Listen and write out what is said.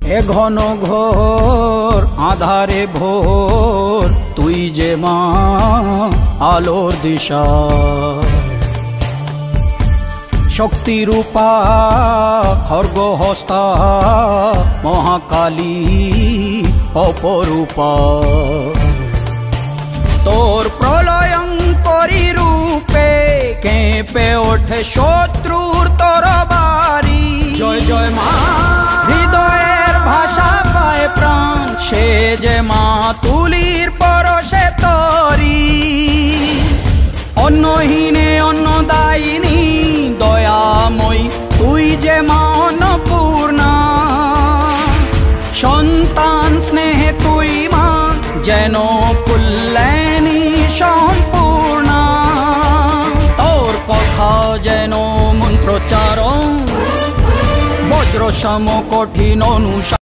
এ ঘন ঘোর আধারে ভোর তুই যে মা আলোর দিশা শক্তিরূপা খর্গহস্তা মহাকালী অপরূপা তোর প্রলয়ঙ্করী রূপে কেঁপে ওঠে শত্রুর তরবারি জয় জয় মা হৃদয়ের ভাষা পায় প্রাণ সে যে মা তুলির পরশে তরি অন্নহীনে অন্নদায়িনী দয়াময়ী তুই যে মা অন্নপূর্ণা সন্তান স্নেহে তুই মা যেন কল্যাণী সম্পূর্ণা তোর কথা যেন মন্ত্রোচ্চারণ বজ্র সম কঠিন অনুশাসন